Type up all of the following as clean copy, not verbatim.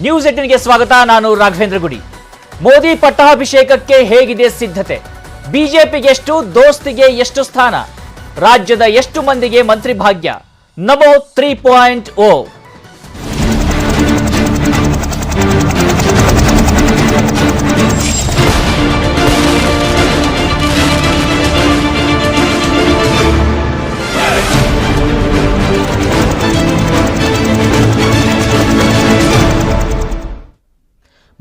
News 18ಗೆ ಸ್ವಾಗತ. ನಾನು ರಾಘವೇಂದ್ರ ಗುಡಿ. ಮೋದಿ ಪಟ್ಟಾಭಿಷೇಕಕ್ಕೆ ಹೇಗಿದೆ ಸಿದ್ಧತೆ? ಬಿಜೆಪಿಗೆ ಎಷ್ಟು, ದೋಸ್ತಿಗೆ ಎಷ್ಟು ಸ್ಥಾನ? ರಾಜ್ಯದ ಎಷ್ಟು ಮಂದಿಗೆ ಮಂತ್ರಿ ಭಾಗ್ಯ? ನಮೋ 3.0.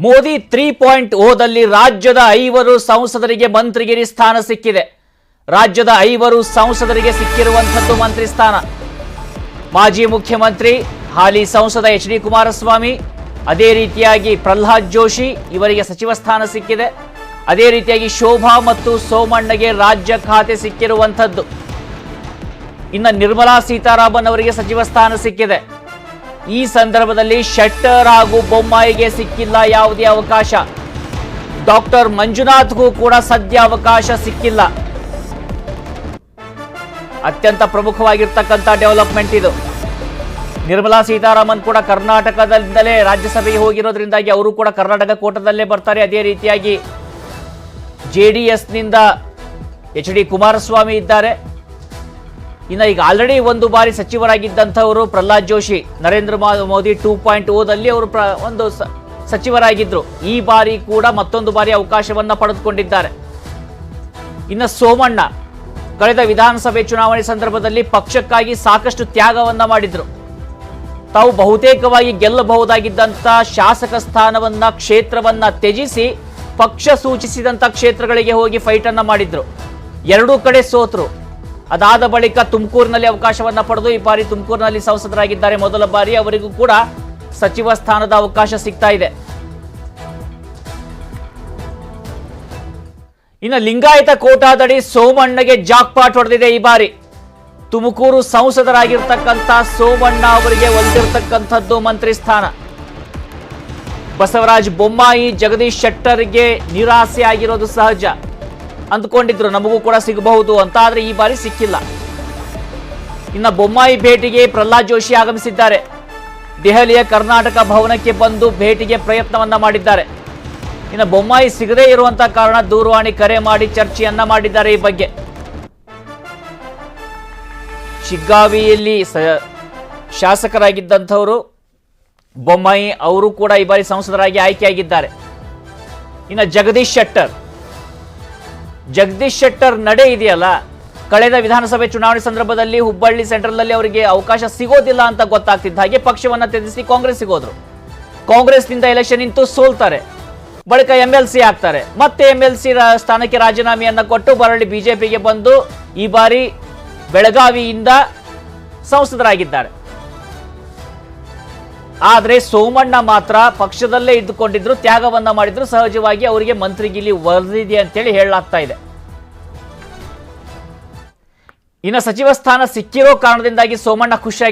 ಮೋದಿ 3.0ದಲ್ಲಿ ರಾಜ್ಯದ 5 ಸಂಸದರಿಗೆ ಮಂತ್ರಿಗಿರಿ ಸ್ಥಾನ ಸಿಕ್ಕಿದೆ. ರಾಜ್ಯದ 5 ಸಂಸದರಿಗೆ ಸಿಕ್ಕಿರುವಂಥದ್ದು ಮಂತ್ರಿ ಸ್ಥಾನ. ಮಾಜಿ ಮುಖ್ಯಮಂತ್ರಿ ಹಾಲಿ ಸಂಸದ ಎಚ್ ಡಿ ಕುಮಾರಸ್ವಾಮಿ, ಅದೇ ರೀತಿಯಾಗಿ ಪ್ರಹ್ಲಾದ್ ಜೋಶಿ ಇವರಿಗೆ ಸಚಿವ ಸ್ಥಾನ ಸಿಕ್ಕಿದೆ. ಅದೇ ರೀತಿಯಾಗಿ ಶೋಭಾ ಮತ್ತು ಸೋಮಣ್ಣಗೆ ರಾಜ್ಯ ಖಾತೆ ಸಿಕ್ಕಿರುವಂಥದ್ದು. ಇನ್ನು ನಿರ್ಮಲಾ ಸೀತಾರಾಮನ್ ಅವರಿಗೆ ಸಚಿವ ಸ್ಥಾನ ಸಿಕ್ಕಿದೆ. ಈ ಸಂದರ್ಭದಲ್ಲಿ ಶೆಟ್ಟರ್ ಹಾಗೂ ಬೊಮ್ಮಾಯಿಗೆ ಸಿಕ್ಕಿಲ್ಲ ಯಾವುದೇ ಅವಕಾಶ. ಡಾಕ್ಟರ್ ಮಂಜುನಾಥ್ಗೂ ಕೂಡ ಸದ್ಯ ಅವಕಾಶ ಸಿಕ್ಕಿಲ್ಲ. ಅತ್ಯಂತ ಪ್ರಮುಖವಾಗಿರ್ತಕ್ಕಂಥ ಡೆವಲಪ್ಮೆಂಟ್ ಇದು. ನಿರ್ಮಲಾ ಸೀತಾರಾಮನ್ ಕೂಡ ಕರ್ನಾಟಕದಿಂದಲೇ ರಾಜ್ಯಸಭೆಗೆ ಹೋಗಿರೋದ್ರಿಂದಾಗಿ ಅವರು ಕೂಡ ಕರ್ನಾಟಕ ಕೋಟದಲ್ಲೇ ಬರ್ತಾರೆ. ಅದೇ ರೀತಿಯಾಗಿ JDSನಿಂದ ಎಚ್ ಡಿ ಕುಮಾರಸ್ವಾಮಿ ಇದ್ದಾರೆ. ಇನ್ನು ಈಗ ಆಲ್ರೆಡಿ ಒಂದು ಬಾರಿ ಸಚಿವರಾಗಿದ್ದಂಥವರು ಪ್ರಹ್ಲಾದ್ ಜೋಶಿ, ನರೇಂದ್ರ ಮೋದಿ 2.0ದಲ್ಲಿ ಅವರು ಒಂದು ಸಚಿವರಾಗಿದ್ದರು. ಈ ಬಾರಿ ಕೂಡ ಮತ್ತೊಂದು ಬಾರಿ ಅವಕಾಶವನ್ನ ಪಡೆದುಕೊಂಡಿದ್ದಾರೆ. ಇನ್ನು ಸೋಮಣ್ಣ ಕಳೆದ ವಿಧಾನಸಭೆ ಚುನಾವಣೆ ಸಂದರ್ಭದಲ್ಲಿ ಪಕ್ಷಕ್ಕಾಗಿ ಸಾಕಷ್ಟು ತ್ಯಾಗವನ್ನ ಮಾಡಿದ್ರು. ತಾವು ಬಹುತೇಕವಾಗಿ ಗೆಲ್ಲಬಹುದಾಗಿದ್ದಂಥ ಶಾಸಕ ಸ್ಥಾನವನ್ನ, ಕ್ಷೇತ್ರವನ್ನ ತ್ಯಜಿಸಿ ಪಕ್ಷ ಸೂಚಿಸಿದಂಥ ಕ್ಷೇತ್ರಗಳಿಗೆ ಹೋಗಿ ಫೈಟ್ ಅನ್ನ ಮಾಡಿದ್ರು. ಎರಡೂ ಕಡೆ ಸೋತರು. ಅದಾದ ಬಳಿಕ ತುಮಕೂರಿನಲ್ಲಿ ಅವಕಾಶವನ್ನ ಪಡೆದು ಈ ಬಾರಿ ತುಮಕೂರಿನಲ್ಲಿ ಸಂಸದರಾಗಿದ್ದಾರೆ. ಮೊದಲ ಬಾರಿ ಅವರಿಗೂ ಕೂಡ ಸಚಿವ ಸ್ಥಾನದ ಅವಕಾಶ ಸಿಗ್ತಾ ಇದೆ. ಇನ್ನು ಲಿಂಗಾಯತ ಕೋಟಾದಡಿ ಸೋಮಣ್ಣಗೆ ಜಾಕ್ಪಾಟ್ ಹೊಡೆದಿದೆ ಈ ಬಾರಿ. ತುಮಕೂರು ಸಂಸದರಾಗಿರ್ತಕ್ಕಂಥ ಸೋಮಣ್ಣ ಅವರಿಗೆ ಒಲಿದಿರ್ತಕ್ಕಂಥದ್ದು ಮಂತ್ರಿ ಸ್ಥಾನ. ಬಸವರಾಜ ಬೊಮ್ಮಾಯಿ, ಜಗದೀಶ್ ಶೆಟ್ಟರ್ಗೆ ನಿರಾಸೆ ಆಗಿರೋದು ಸಹಜ. ಅಂದ್ಕೊಂಡಿದ್ರು ನಮಗೂ ಕೂಡ ಸಿಗಬಹುದು ಅಂತ, ಆದ್ರೆ ಈ ಬಾರಿ ಸಿಕ್ಕಿಲ್ಲ. ಇನ್ನು ಬೊಮ್ಮಾಯಿ ಭೇಟಿಗೆ ಪ್ರಹ್ಲಾದ್ ಜೋಶಿ ಆಗಮಿಸಿದ್ದಾರೆ. ದೆಹಲಿಯ ಕರ್ನಾಟಕ ಭವನಕ್ಕೆ ಬಂದು ಭೇಟಿಗೆ ಪ್ರಯತ್ನವನ್ನ ಮಾಡಿದ್ದಾರೆ. ಇನ್ನು ಬೊಮ್ಮಾಯಿ ಸಿಗದೇ ಇರುವಂತಹ ಕಾರಣ ದೂರವಾಣಿ ಕರೆ ಮಾಡಿ ಚರ್ಚೆಯನ್ನ ಮಾಡಿದ್ದಾರೆ ಈ ಬಗ್ಗೆ. ಶಿಗ್ಗಾವಿಯಲ್ಲಿ ಶಾಸಕರಾಗಿದ್ದಂಥವರು ಬೊಮ್ಮಾಯಿ, ಅವರು ಕೂಡ ಈ ಬಾರಿ ಸಂಸದರಾಗಿ ಆಯ್ಕೆಯಾಗಿದ್ದಾರೆ. ಇನ್ನು ಜಗದೀಶ್ ಶೆಟ್ಟರ್ ನಡೆ ಇದೆಯಲ್ಲ, ಕಳೆದ ವಿಧಾನಸಭೆ ಚುನಾವಣೆ ಸಂದರ್ಭದಲ್ಲಿ ಹುಬ್ಬಳ್ಳಿ ಸೆಂಟ್ರಲ್ ಅವರಿಗೆ ಅವಕಾಶ ಸಿಗೋದಿಲ್ಲ ಅಂತ ಗೊತ್ತಾಗ್ತಿದ್ದ ಹಾಗೆ ಪಕ್ಷವನ್ನ ತ್ಯಜಿಸಿ ಕಾಂಗ್ರೆಸ್ಸಿಗೆ ಹೋದ್ರು. ಕಾಂಗ್ರೆಸ್ನಿಂದ ಎಲೆಕ್ಷನ್ ನಿಂತು ಸೋಲ್ತಾರೆ. ಬಳಿಕ MLC ಆಗ್ತಾರೆ. ಮತ್ತೆ MLC ಸ್ಥಾನಕ್ಕೆ ರಾಜೀನಾಮೆಯನ್ನ ಕೊಟ್ಟು ಬರಲಿ ಬಿಜೆಪಿಗೆ ಬಂದು ಈ ಬಾರಿ ಬೆಳಗಾವಿಯಿಂದ ಸಂಸದರಾಗಿದ್ದಾರೆ. ಆದ್ರೆ ಸೋಮಣ್ಣ ಮಾತ್ರ ಪಕ್ಷದಲ್ಲೇ ಇದ್ದುಕೊಂಡಿದ್ರು, ತ್ಯಾಗವನ್ನ ಮಾಡಿದ್ರು. ಸಹಜವಾಗಿ ಅವರಿಗೆ ಮಂತ್ರಿಗಿಲಿ ಒಲಿದಿದೆ ಅಂತೇಳಿ ಹೇಳಲಾಗ್ತಾ ಇದೆ. ಇನ್ನು ಸಚಿವ ಸ್ಥಾನ ಸಿಕ್ಕಿರೋ ಕಾರಣದಿಂದಾಗಿ ಸೋಮಣ್ಣ ಖುಷಿಯಾಗಿ